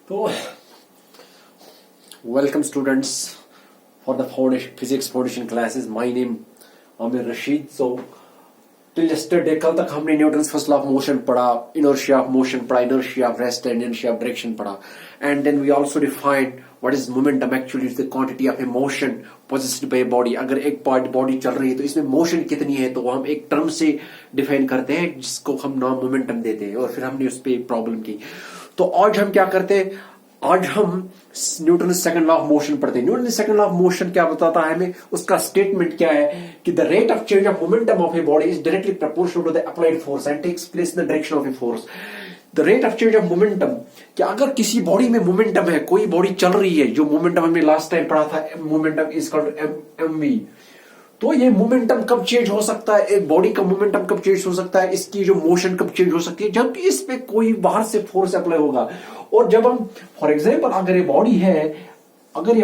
तो welcome students for the foundation physics foundation classes. My name Amir Rashid. So till yesterday कल तक हमने Newton's first law of motion पढ़ा, inertia of motion पढ़ा, inertia of rest and inertia of direction पढ़ा, and then we also defined what is momentum. Actually it's the quantity of a motion possessed by a body. अगर एक body चल रही है तो इसमें मोशन कितनी है, तो वो हम एक टर्म से डिफाइन करते हैं जिसको हम नाम मोमेंटम देते हैं, और फिर हमने उस पर प्रॉब्लम की. तो आज हम क्या करते हैं, आज हम Newton second law of motion पढ़ते हैं. Newton second law of motion क्या बताता है हमें, उसका स्टेटमेंट क्या है कि the rate of change of momentum of a body is directly proportional to the applied force and takes place in the direction of a force. The rate of change of momentum, कि अगर किसी body में momentum है, कोई body चल रही है, जो मोमेंटम हमने लास्ट टाइम पढ़ा था, मोमेंटम इज कॉल्ड एमवी. तो ये मोमेंटम कब चेंज हो सकता है, एक बॉडी का मोमेंटम कब चेंज हो सकता है, इसकी जो मोशन कब चेंज हो सकती है, जब इस पे कोई बाहर से फोर्स अप्लाई होगा. और जब हम फॉर एग्जांपल अगर ये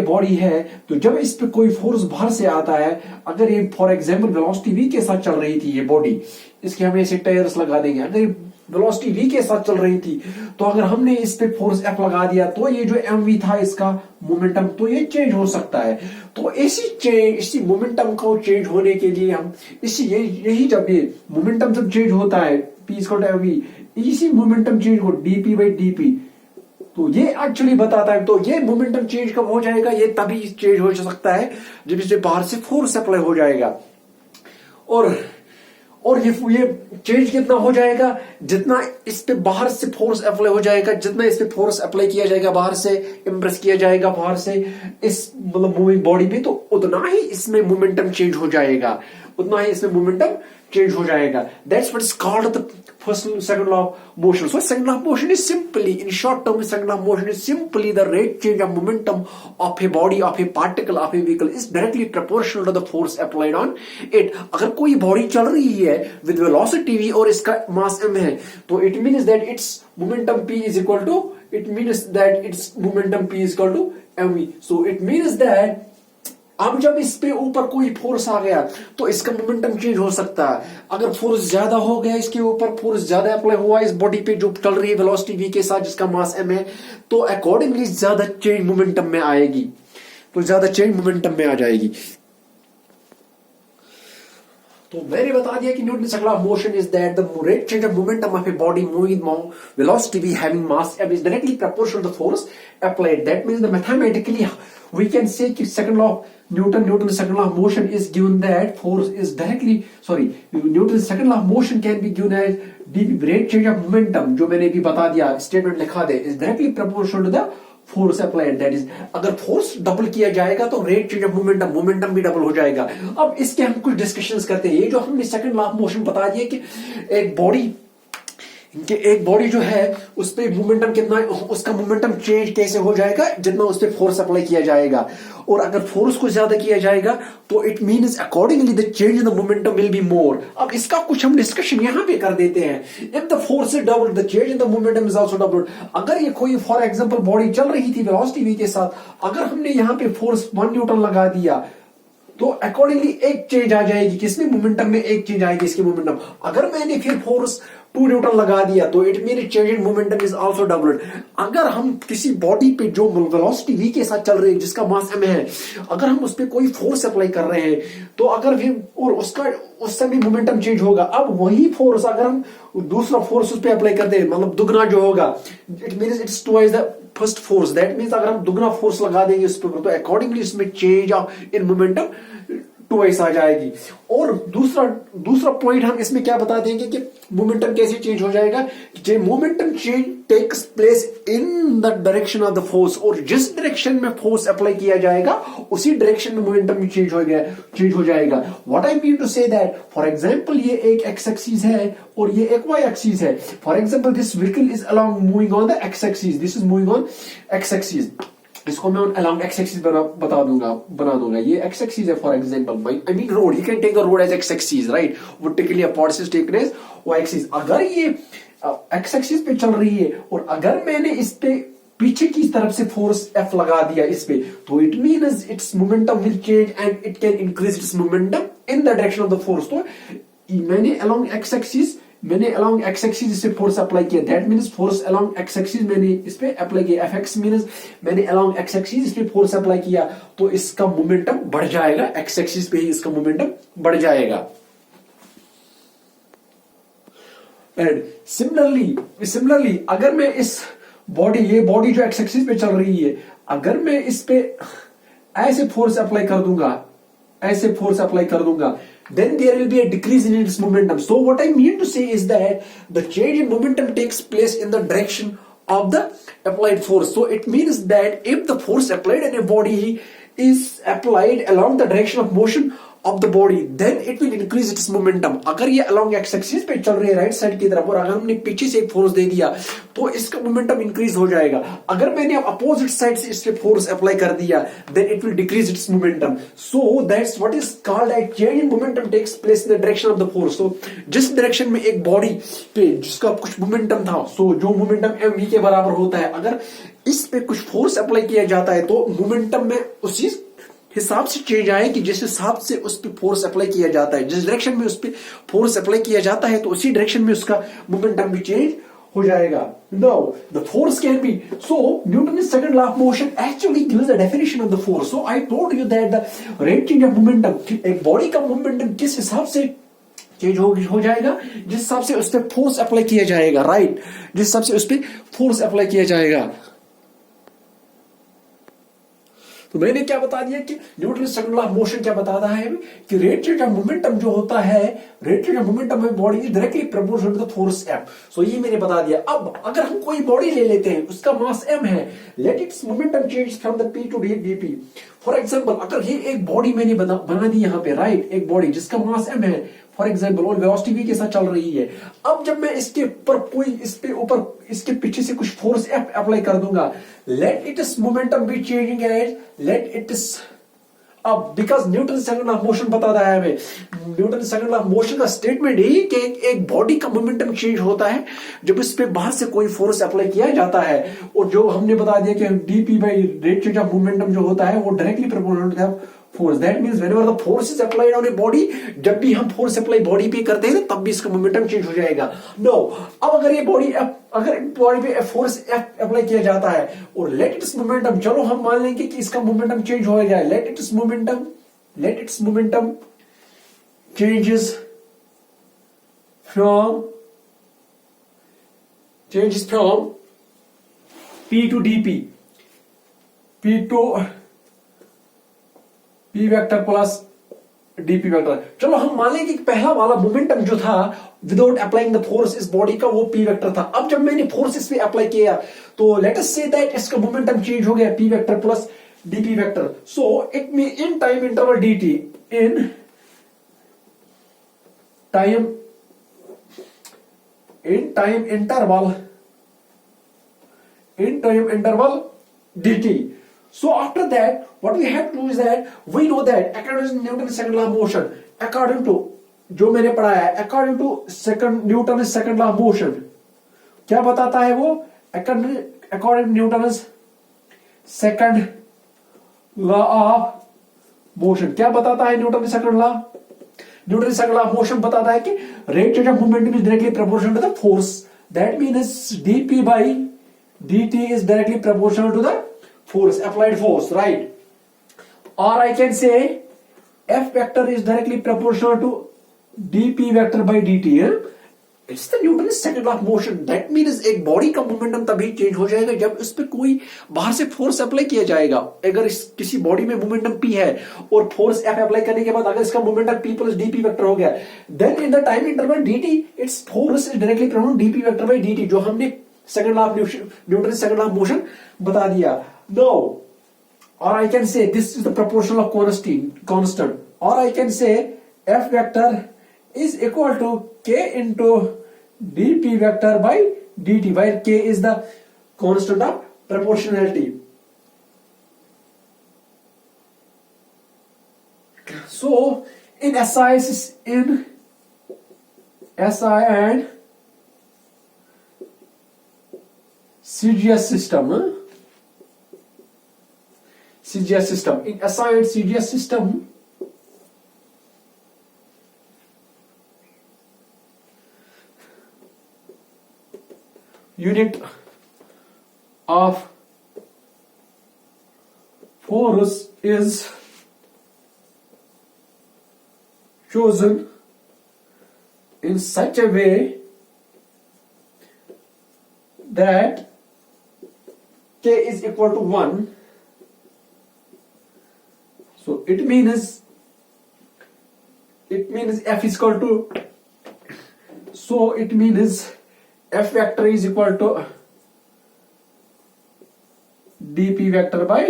बॉडी है तो जब इस पे कोई फोर्स बाहर से आता है, अगर ये फॉर एग्जांपल वेलोसिटी v के साथ चल रही थी ये बॉडी, इसके हम ऐसे टायर्स लगा देंगे, अगर वेलोसिटी v के साथ चल रही थी तो अगर हमने इस पे फोर्स f लगा दिया तो ये जो mv था इसका मोमेंटम, तो ये चेंज हो सकता है. तो इसी मोमेंटम को चेंज होने के लिए हम यही जब ये मोमेंटम जब चेंज होता है p = mv, इसी मोमेंटम चेंज को dp/dp, तो ये एक्चुअली बताता है. तो ये मोमेंटम चेंज कब हो जाएगा, ये तभी चेंज हो सकता है जब इससे बाहर से फोर्स अप्लाई हो जाएगा. और ये चेंज कितना हो जाएगा, जितना इस पे बाहर से फोर्स अप्लाई हो जाएगा, जितना इस पे फोर्स अप्लाई किया जाएगा बाहर से, इंप्रेस किया जाएगा बाहर से इस मतलब मूविंग बॉडी में, तो उतना ही इसमें मोमेंटम चेंज हो जाएगा, उतना ही इसमें मोमेंटम चेंज हो जाएगा. That's what is called the first and second law of motion. So second law of motion is simply, in short term, second law of motion is simply the rate change of momentum of a body, of a particle, of a vehicle is directly proportional to the force applied on it. अगर कोई body चल रही है with velocity v और इसका मास m है, तो it means that its momentum p is equal to mv. So it means that अब जब इस पे ऊपर कोई फोर्स आ गया तो इसका मोमेंटम चेंज हो सकता है. अगर फोर्स ज्यादा हो गया, इसके ऊपर फोर्स ज्यादा अप्लाई हुआ इस बॉडी पे जो चल रही है वेलोसिटी v के साथ जिसका मास m है, तो अकॉर्डिंगली ज्यादा चेंज मोमेंटम में आएगी, तो ज्यादा चेंज मोमेंटम में आ जाएगी. तो मैंने बता दिया कि Newton second law of motion is that the rate change of momentum of a body moving velocity v having mass m is directly proportional to the force applied. That means that mathematically we can say कि second law of Newton's second law of motion is given that force is Newton's second law of motion can be given as dv rate change of momentum, जो मैंने भी बता दिया, statement लिखा दे, is directly proportional to the force applied. That is, अगर force double किया जाएगा तो रेट चेंज ऑफ मोमेंटम भी डबल हो जाएगा. अब इसके हम कुछ डिस्कशंस करते हैं. ये जो हमने सेकंड लॉ ऑफ मोशन बता दिया कि एक बॉडी जो है उस पे मोमेंटम कितना है, उसका मोमेंटम चेंज कैसे हो जाएगा, जितना उस पे फोर्स अप्लाई किया जाएगा. और अगर फोर्स को ज्यादा किया जाएगा तो it means accordingly the change in the momentum will be more. अब इसका कुछ हम डिस्कशन यहां पे कर देते हैं. If the force is doubled the change in the momentum is also doubled. अगर ये कोई फॉर एग्जांपल बॉडी चल रही थी वेलोसिटी v के साथ, अगर हमने यहां पे फोर्स 1 न्यूटन लगा दिया तो अकॉर्डिंगली एक चेंज आ जाएगी, किसमें मोमेंटम में एक चेंज आएगी इसकी मोमेंटम. अगर मैंने फिर फोर्स 2 न्यूटन लगा दिया तो it mean change in momentum is also doubled. अगर हम किसी बॉडी पे जो वेलोसिटी v के साथ चल रही है जिसका मास m है, अगर हम उस पे कोई फोर्स अप्लाई कर रहे हैं तो अगर भी और उससे भी मोमेंटम चेंज होगा. अब वही फोर्स अगर हम दूसरा फोर्स उस पे अप्लाई करते हैं, मतलब दुगना जो होगा, it means it's twice the first force. That means अगर हम दुगना फोर्स लगा देंगे उस पे तो अकॉर्डिंगली इसमें change of in momentum twice आ जाएगी. और दूसरा पॉइंट हम इसमें क्या बता देंगे कि मोमेंटम कैसे चेंज हो जाएगा. Momentum change takes place in the direction of the force, और जिस डायरेक्शन में फोर्स अप्लाई किया जाएगा उसी डायरेक्शन में मोमेंटम चेंज हो जाएगा. What I mean to say that, for example ये एक एक्स एक्सिस है और ये एक वाई एक्सिस है. For example this vehicle is along moving on the X axis, this is moving on X axis. इसको मैं अलोंग एक्स एक्सिस बना दूंगा. ये एक्स एक्सिस है for example, I mean road, you can take the road as X axis, right. Vertically upward से taken as Y axis. अगर ये X axis पे चल रही है और अगर मैंने इस पे पीछे की तरफ से फोर्स F लगा दिया इस पे, तो it means it's momentum will change and it can increase its momentum in the direction of the force. तो मैंने अलोंग एक्स एक्सिस मैंने along x एक्सिस इस पे फोर्स अप्लाई किया, that means force along x axis मैंने इस पे apply किया, Fx मींस मैंने along x एक्सिस इस पे फोर्स अप्लाई किया, तो इसका मोमेंटम बढ़ जाएगा, x एक्सिस पे ही इसका मोमेंटम बढ़ जाएगा। एंड सिमिलरली अगर मैं इस ये बॉडी जो x एक्सिस पे चल रही है, अगर मैं इस पे ऐसे फोर्स अप्लाई कर दूंगा, then there will be a decrease in its momentum. So what I mean to say is that the change in momentum takes place in the direction of the applied force. So it means that if the force applied in a body is applied along the direction of motion of the body, then it will increase its momentum. अगर ये along x axis पे चल रही है right side की तरफ, और अगर हमने पीछे से एक फोर्स दे दिया तो इसका मोमेंटम इंक्रीज हो जाएगा। अगर मैंने अब अपोजिट साइड से इस पे फोर्स अप्लाई कर दिया, then it will decrease its momentum. So that's what is called a change in momentum takes place in the direction of the force. So जिस डायरेक्शन में एक बॉडी पे जिसका कुछ मोमेंटम था, so जो मोमेंटम mv के बराबर होता है, अगर इस पे कुछ फोर्स अप्लाई किया जाता है तो मोमेंटम में उसी हिसाब से चेंज आए कि जिस हिसाब से उस पे फोर्स अप्लाई किया जाता है, जिस डायरेक्शन में उस पे फोर्स अप्लाई किया जाता है तो उसी डायरेक्शन में उसका मोमेंटम भी चेंज हो जाएगा। Now the force can be, so Newton's second law of motion actually gives the definition of the force. So I told you that the rate change of momentum, एक body का momentum किस हिसाब से change हो जाएगा, जिस हिसाब से उस पे फोर्स अप्लाई किया जाएगा, राइट, जिस हिसाब से उस पे फोर्स अप्लाई किया जाएगा। तो मैंने क्या बता दिया कि Newton second law of motion क्या बताता है कि रेट चेंज ऑफ मोमेंटम जो होता है, rate change of momentum of body is directly proportional to the force F. So ये मैंने बता दिया। अब अगर हम कोई बॉडी ले लेते हैं, उसका मास m है, let its momentum change from the p to dp। For example अगर ये एक बॉडी मैंने बना दी यहाँ पे, राइट, एक बॉडी जिसका मास m है फॉर एग्जाम्पल, और वेलोसिटी v के साथ चल रही है। अब जब मैं इसके ऊपर इसके पीछे से कुछ फोर्स F अप्लाई कर दूंगा, let its momentum be changing as let its, अब because Newton second law of motion बताता है हमें, Newton second law of motion का स्टेटमेंट है कि एक बॉडी का मोमेंटम चेंज होता है जब इस पे बाहर से कोई फोर्स अप्लाई किया जाता है। और जो हमने बता दिया कि dp by rate change of momentum जो होता है वो directly proportional to the force. That means whenever the force is applied on a body, जब भी हम फोर्स अप्लाई बॉडी पे करते हैं तब भी इसका मोमेंटम चेंज हो जाएगा। नो, अब अगर ये बॉडी पे फोर्स F अप्लाई किया जाता है और लेट इट्स मोमेंटम, चलो हम मान लेंगे कि इसका मोमेंटम चेंज हो जाए, let its momentum changes from P to dp, P to P vector plus dp vector. चलो हम मान लेंगे कि पहला वाला मोमेंटम जो था विदाउट अप्लाइंग द फोर्स इस बॉडी का, वो p वेक्टर था। अब जब मैंने फोर्स इस पे अप्लाई किया तो लेट अस से दैट इसका मोमेंटम चेंज हो गया p vector plus dp vector. So it mean in time interval dt, in time interval dt। So after that, what we have to do is that we know that according to Newton's second law of motion, according to जो मैंने पढ़ा है, according to Newton's second law of motion, क्या बताता है वो? According to Newton's second law of motion, क्या बताता है Newton's second law? Newton's second law of motion बताता है कि rate change of momentum is directly proportional to the force. That means dp by dt is directly proportional to the force, applied force, right? Or I can say F vector is directly proportional to dp vector by dt. It's the Newton's second law of motion. That means एक body का momentum तभी change हो जाएगा जब उस पर कोई बाहर से फोर्स अप्लाई किया जाएगा। अगर किसी बॉडी में मोमेंटम p है और फोर्स F अप्लाई करने के बाद अगर इसका momentum p plus dp vector हो गया, then in the time interval dt, its force is directly proportional to dp vector by dt, जो हमने second law of Newton second law of motion बता दिया। No, or I can say this is the proportional of constant, or I can say F vector is equal to k into dp vector by dt, where k is the constant of proportionality. So in SI and CGS system, in SI and CGS system, unit of force is chosen in such a way that K is equal to 1. So it means F is equal to, so it means F vector is equal to dp vector by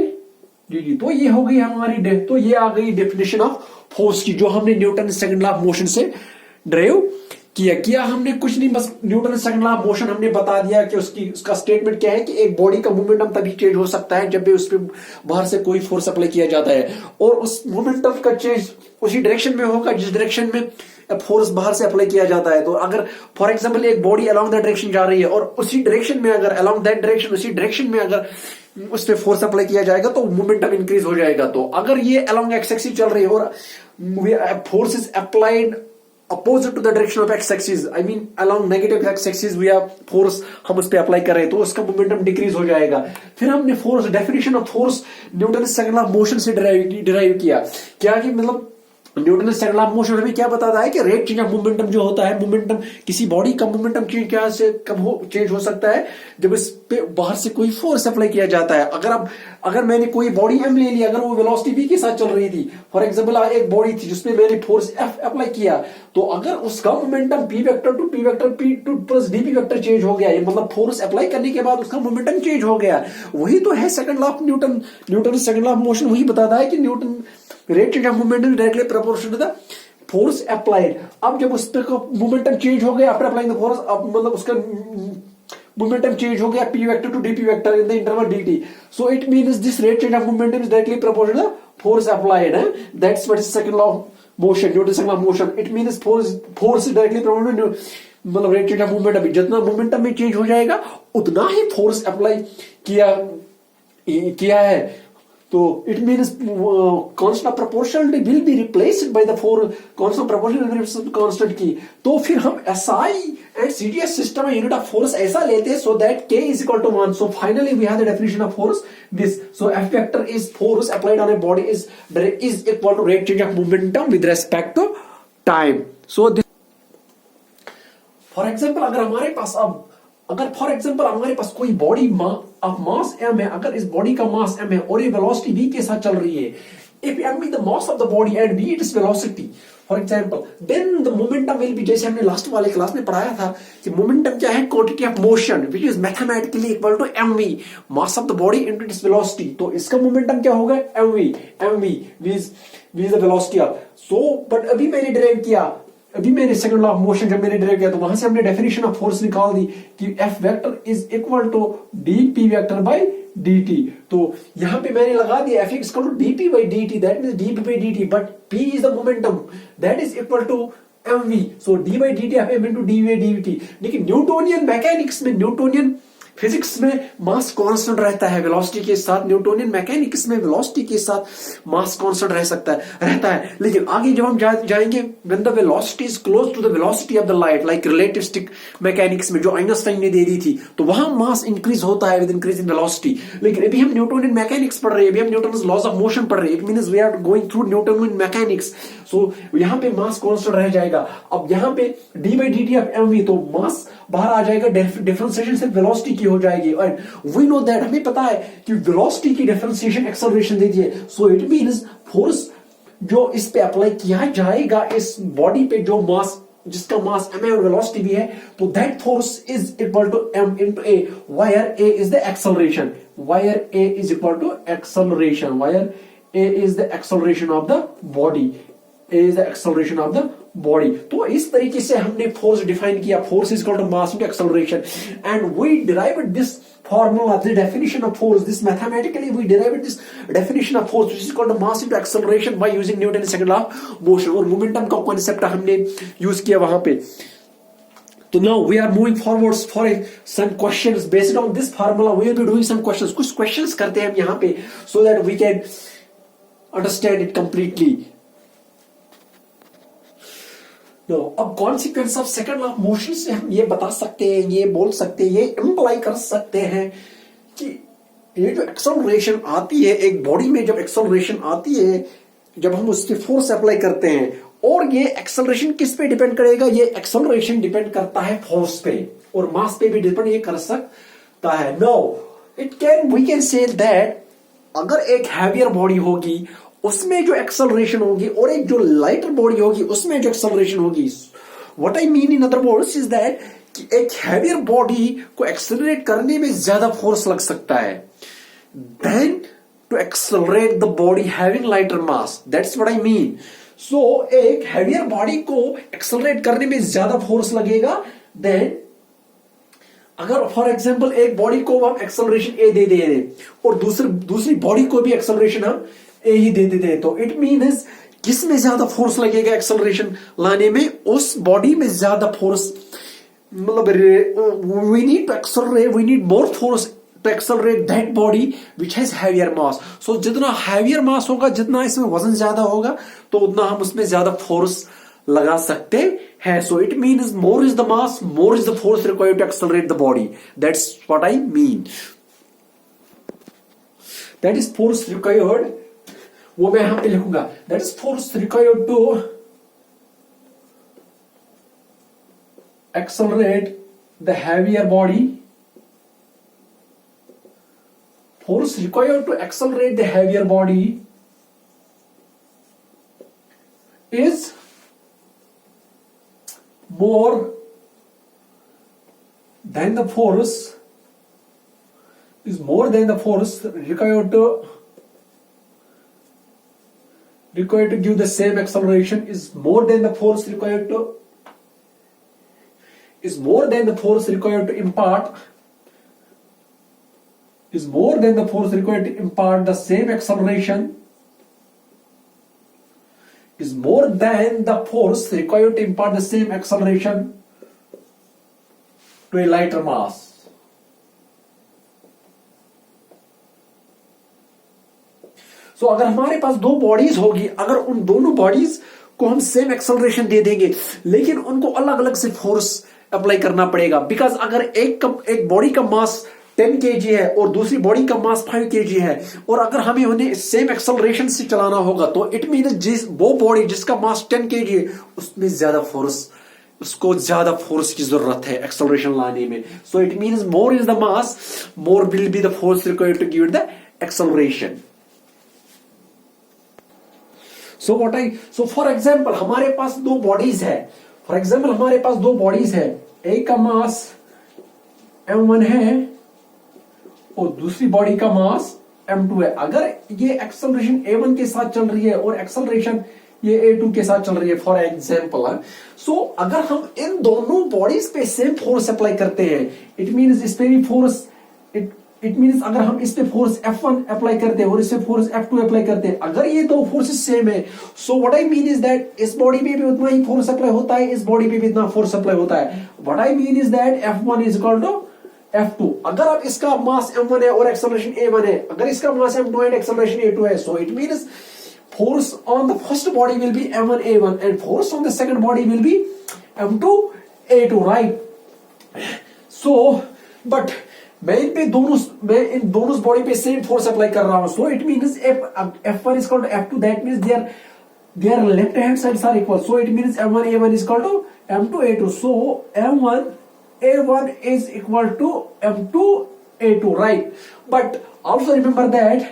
dt. तो ये हो गई हमारी तो ये आ गई definition of force की, जो हमने Newton second law of motion से ड्राइव किया हमने कुछ नहीं, बस Newton second law of motion हमने बता दिया कि उसका स्टेटमेंट क्या है कि एक बॉडी का मोमेंटम तभी चेंज हो सकता है जब भी उस पर बाहर से कोई फोर्स अप्लाई किया जाता है, और उस मोमेंटम का चेंज उसी डायरेक्शन में होगा जिस डायरेक्शन में फोर्स बाहर से अप्लाई किया जाता है। तो अगर फॉर एग्जांपल एक बॉडी अलोंग दैट डायरेक्शन जा रही है और उसी डायरेक्शन में अगर अलोंग दैट डायरेक्शन उसी डायरेक्शन में अगर उस पर फोर्स अप्लाई किया जाएगा तो मोमेंटम इंक्रीज हो जाएगा। तो अगर ये अलोंग एक्स एक्सिस चल रही है और force is applied opposite to the direction of x axis, I mean along negative x axis we have force हम उस पे अप्लाई कर रहे हैं तो उसका मोमेंटम डिक्रीज हो जाएगा। फिर हमने force definition of force Newton second law of motion से डिराइव किया क्या कि मतलब Newton second law of motion हमें क्या बताता है कि रेट चेंज ऑफ मोमेंटम जो होता है, मोमेंटम किसी बॉडी का मोमेंटम चेंज क्या से कब चेंज हो सकता है जब इस पे बाहर से कोई फोर्स अप्लाई किया जाता है। अगर मैंने कोई बॉडी एम ले ली, अगर वो वेलोसिटी v के साथ चल रही थी, फॉर एग्जांपल एक बॉडी थी जिसमें मैंने फोर्स f अप्लाई किया, तो अगर उसका momentum p vector to p vector p2 plus dp vector change हो गया, ये मतलब फोर्स अप्लाई करने के बाद उसका मोमेंटम चेंज हो गया। वही तो है second law of Newton second law of motion वही बताता है कि Newton rate change of momentum directly proportional to the force applied. अब जब उस पे मोमेंटम चेंज हो गया आफ्टर अप्लाइंग द फोर्स, अब मतलब उसका मोमेंटम चेंज हो गया p vector to dp vector in the interval dt, so it means this rate change of momentum is directly proportional to the force applied. That's what is second law of motion, Newton second law of motion. It means force is directly proportional मतलब rate change of momentum, जितना momentum में change हो जाएगा उतना ही force apply किया है। तो it means constant of proportionality will be replaced by the force, constant of proportionality constant की। तो फिर हम एसआई एंड सीडीएस सिस्टम में यूनिट ऑफ फोर्स ऐसा लेते हैं so that k is equal to 1। So finally we have the definition of force this. So F vector is force applied on a body is equal to rate change of momentum with respect to time. So this for example अगर for example हमारे पास कोई body of mass m है, अगर इस body का मास m है और ये वेलोसिटी v के साथ चल रही है, if m is the mass of the body and v its velocity for example, then the momentum will be, जैसे हमने लास्ट वाले क्लास में पढ़ाया था कि मोमेंटम क्या है, quantity of motion which is mathematically equal to mv, mass of the body into its velocity। तो इसका मोमेंटम क्या होगा, mv is the velocity of, so but अभी मैंने डिराइव किया, अभी मैंने सेकंड लॉ ऑफ मोशन जब मैंने डिराइव किया तो वहां से हमने डेफिनेशन ऑफ फोर्स निकाल दी कि F vector is equal to dp vector by dt। तो यहां पे मैंने लगा दिया F is equal to dp by dt, that means dp by dt, but p is the momentum that is equal to mv, so d by dt of m into d by dt। लेकिन Newtonian mechanics में, Newtonian physics में mass constant रहता है velocity के साथ, Newtonian mechanics में velocity के साथ मास कांस्टेंट रहता है। लेकिन आगे जब हम जाएंगे when the velocity is close to the velocity of the light, like relativistic mechanics में जो आइंस्टाइन ने दे दी थी, तो वहां मास इंक्रीज होता है विद इंक्रीज इन वेलोसिटी। लेकिन अभी हम न्यूटोनियन मैकेनिक्स पढ़ रहे हैं, अभी हम न्यूटन लॉज ऑफ मोशन पढ़ रहे हैं, it means we are going through Newtonian mechanics. So यहां पे मास कांस्टेंट रह जाएगा। अब यहां पे d by dt of mv, तो मास बाहर आ जाएगा, डिफरेंशिएशन से वेलोसिटी की हो जाएगी। और वी नो दैट, हमें पता है कि वेलोसिटी की डिफरेंशिएशन एक्सेलरेशन देती है। सो इट मींस फोर्स जो इस पे अप्लाई किया जाएगा इस बॉडी पे, जो मास जिसका मास m है और वेलोसिटी भी है, तो that force is equal to m into a, where a is the acceleration, where a is equal to acceleration, where a is the acceleration of the body, a is the acceleration of the body। तो इस तरीके से हमने force define किया, force is equal to mass into acceleration, and we derived this formula, the definition of force, this mathematically we derived this definition of force which is called mass into acceleration by using Newton's second law of motion, और momentum का concept हमने use किया वहां पे। तो now we are moving forwards for some questions based on this formula, we will be doing some questions, कुछ questions करते हैं हम यहाँ पे so that we can understand it completely। No अब consequence of second law of motion से हम ये बता सकते हैं, ये बोल सकते हैं, ये इंप्लाई कर सकते हैं कि ये जो एक्सेलरेशन आती है एक बॉडी में, जब एक्सेलरेशन आती है, जब हम उसकी फोर्स अप्लाई करते हैं, और ये एक्सेलरेशन किस पे डिपेंड करेगा, ये एक्सेलरेशन डिपेंड करता है फोर्स पे और मास पे भी डिपेंड ये कर सकता है। No we can say that अगर एक हैवियर बॉडी होगी उसमें जो एक्सेलरेशन होगी और एक जो लाइटर बॉडी होगी उसमें जो एक्सेलरेशन होगी, what I mean in other words is that कि एक हैवियर बॉडी को एक्सेलरेट करने में ज्यादा फोर्स लग सकता है then to accelerate the body having lighter mass, that's what I mean. So एक हैवियर बॉडी को एक्सेलरेट करने में ज्यादा फोर्स लगेगा देन अगर फॉर एग्जांपल एक बॉडी को हम एक्सेलरेशन ए दे दे और दूसरी बॉडी को भी एक्सेलरेशन हम ए ही दे देते, तो इट मीन्स किसमें ज्यादा फोर्स लगेगा एक्सेलरेशन लाने में, उस बॉडी में ज्यादा फोर्स, मतलब we need to accelerate, we need more force to accelerate that body which has heavier mass. So जितना हैवियर मास होगा, जितना इसमें वजन ज्यादा होगा, तो उतना हम उसमें ज्यादा फोर्स लगा सकते हैं। So it means more is the mass, more is the force required to accelerate the body, that's what I mean. That is force required, वो मैं यहां पे लिखूंगा, that is force required to accelerate the heavier body, force required to accelerate the heavier body is more than the force required to give the same acceleration, is more than the force required to impart the same acceleration, is more than the force required to impart the same acceleration to a lighter mass. So अगर हमारे पास दो bodies होगी, अगर उन दोनों bodies को हम सेम एक्सेलरेशन दे देंगे लेकिन उनको अलग अलग से फोर्स अप्लाई करना पड़ेगा, बिकॉज अगर एक बॉडी का मास 10 kg है और दूसरी बॉडी का मास 5 kg है और अगर हमें उन्हें सेम एक्सेलरेशन से चलाना होगा, तो इट मीन वो बॉडी जिसका मास 10 kg है उसमें ज्यादा फोर्स, उसको ज्यादा फोर्स की जरूरत है एक्सेलरेशन लाने में। So it means more is the mass, more will be the force required to give the acceleration. So for example हमारे पास दो बॉडीज है, एक का मास m1 है और दूसरी बॉडी का मास m2 है। अगर ये एक्सेलरेशन a1 के साथ चल रही है और एक्सेलरेशन ये a2 के साथ चल रही है फॉर एग्जांपल, सो अगर हम इन दोनों बॉडीज पे सेम फोर्स अप्लाई करते हैं, इट मींस इस पे भी फोर्स, इट मींस अगर हम इस पे फोर्स F1 अप्लाई करते हैं और इस पे फोर्स F2 अप्लाई करते हैं, अगर ये दो फोर्सेस सेम है, so what I mean is that इस बॉडी में भी उतना ही फोर्स अप्लाई होता है, इस बॉडी में भी इतना फोर्स अप्लाई होता है। What I mean is that F1 is equal to F2। अगर अब इसका मास m1 है और एक्सेलरेशन a1 है, अगर इसका मास m2 है एक्सेलरेशन a2 है, so it means force on the first body will be m1 a1 and force on the second body will be m2 a2, right? So but मैं इन दोनों body पे same force apply कर रहा हूं, सो it means F1 is equal to F2, that means their left hand sides are equal, so it means m1 a1 is equal to m2 a2, so m1 a1 is equal to m2 a2, right? But also remember that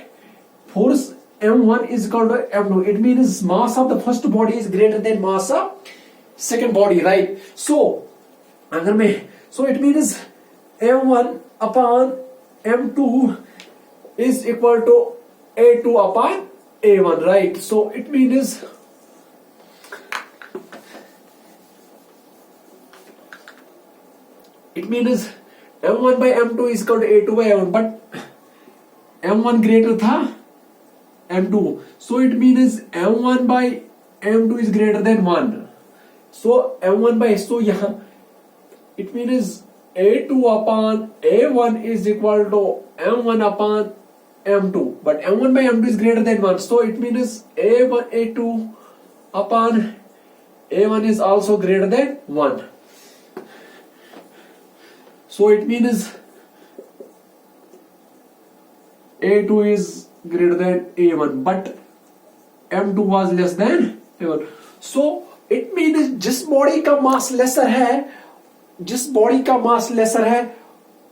force m1 is equal to m2, it means mass of the first body is greater than mass of second body, right? So it means m1 upon m2 is equal to a2 upon a1, right? So it means m1 by m2 is equal to a2 by a1, but m1 greater था m2, so it means m1 by m2 is greater than 1, so m1 by, so यहाँ it means a2 upon a1 is equal to m1 upon m2, but m1 by m2 is greater than 1, so it means a2 upon A1 is also greater than 1. So it means A2 is greater than A1, but M2 was less than A1. So it means जिस body का मास laser है, जिस body का मास laser है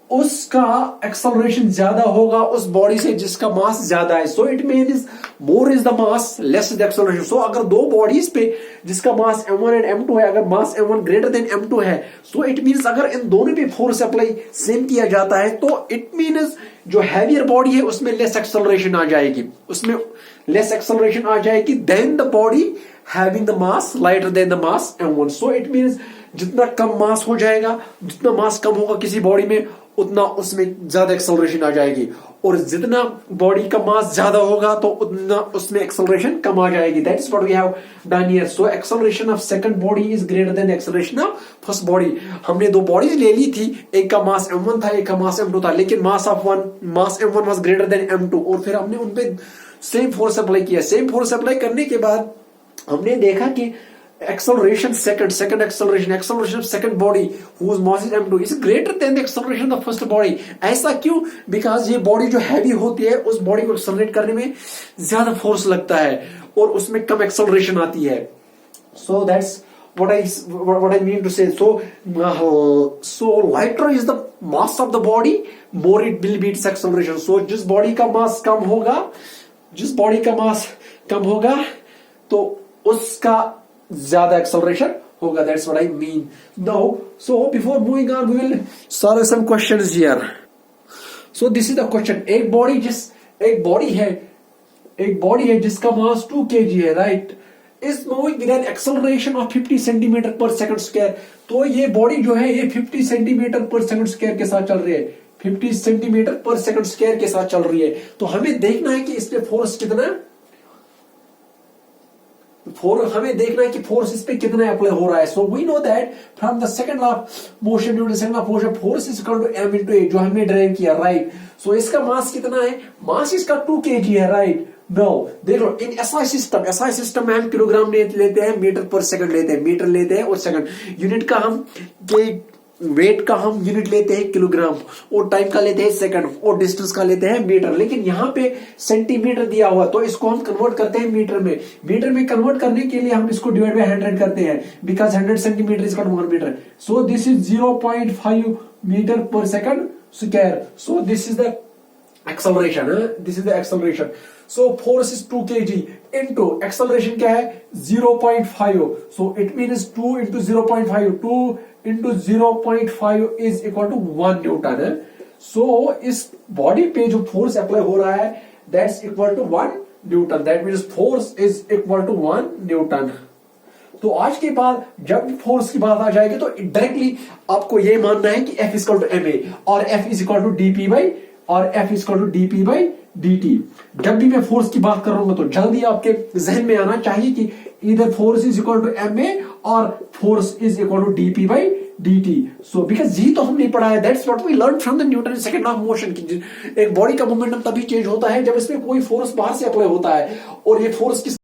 उसका acceleration ज्यादा होगा उस बॉडी से जिसका मास ज्यादा है. So it means more is the mass less is the acceleration. So अगर दो बॉडीज पे जिसका मास m1 एंड m2 है, अगर मास m1 ग्रेटर देन m2 है, सो इट मीन्स अगर इन दोनों पे फोर्स अप्लाई सेम किया जाता है तो इट मीन्स जो हैवियर बॉडी है उसमें लेस एक्सेलरेशन आ जाएगी, उसमें लेस एक्सेलरेशन आ जाएगी then the body having the mass lighter than the mass m1. So it means जितना कम मास हो जाएगा, जितना मास कम होगा किसी बॉडी में उतना उसमें ज्यादा एक्सेलरेशन आ जाएगी, और जितना बॉडी का मास ज्यादा होगा तो उतना उसमें एक्सेलरेशन कम आ जाएगी. That is what we have done here. So acceleration of second body is greater than acceleration of first body. हमने दो बॉडीज ले ली थी, एक का मास m1 था, एक का मास m2 था, लेकिन मास m1 was greater than m2, और फिर हमने उनपे सेम फोर्स अप्लाई किया. सेम फोर्स अप्लाई करने के बाद हमने देखा कि acceleration second acceleration of second body whose mass is m2 is greater than the acceleration of the first body. ऐसा क्यों? Because ये बॉडी जो हैवी होती है उस बॉडी को एक्सेलरेट करने में ज्यादा फोर्स लगता है और उसमें कम एक्सेलरेशन आती है. So that's what I mean to say. So lighter is the mass of the body, more it will be its acceleration. So जिस बॉडी का मास कम होगा तो उसका ज्यादा एक्सेलरेशन होगा. That's what I mean. Now, so before moving on, we will solve some questions here. So this is the question. एक body है जिसका मास 2 kg है, right? Is moving with an acceleration of 50 centimeter per second square. तो ये body जो है ये 50 centimetre पर सेकंड स्क्वायर के साथ चल रही है, 50 सेंटीमीटर पर सेकंड स्क्वायर के साथ चल रही है. तो हमें देखना है कि इस पे फोर्स कितना इस पे कितना अप्लाई हो रहा है. So we know that from the second law of motion, force is equal to m into a, जो हमने ड्राइव किया, राइट. सो इसका मास कितना है? मास इसका 2 kg है, राइट. नाउ देखो इन एसआई सिस्टम में हम किलोग्राम लेते हैं, मीटर पर सेकंड लेते हैं और सेकंड यूनिट का हम वेट का हम यूनिट लेते हैं किलोग्राम, और टाइम का लेते हैं सेकंड, और डिस्टेंस का लेते हैं मीटर. लेकिन यहाँ पे सेंटीमीटर दिया हुआ तो इसको हम कन्वर्ट करते हैं मीटर में कन्वर्ट करने के लिए हम इसको डिवाइड बाय 100 करते हैं, because 100 centimetre is equal to 1 metre. So this is 0.5 metre per second square. So this is the acceleration. So force is 2 kg into acceleration क्या है? 0.5. So it means 2 into 0.5, 2 into 0.5 is equal to 1 Newton है. So इस body पे जो force apply हो रहा है that's equal to 1 Newton. That means force is equal to 1 Newton. तो आज के बाद जब फोर्स की बात आ जाएगी तो डायरेक्टली आपको ये मानना है कि F इक्वल टू ma और F is equal to dp by dt. जब भी मैं फोर्स की बात कर रहा हूं तो जल्दी आपके जहन में आना चाहिए कि इधर force is equal to ma और force is equal to dp by dt. So because यही तो हमने पढ़ा है, that's what we learn from the Newton second law of motion की एक बॉडी का मोमेंटम तभी चेंज होता है जब इसमें कोई फोर्स बाहर से अप्लाई होता है, और ये फोर्स किस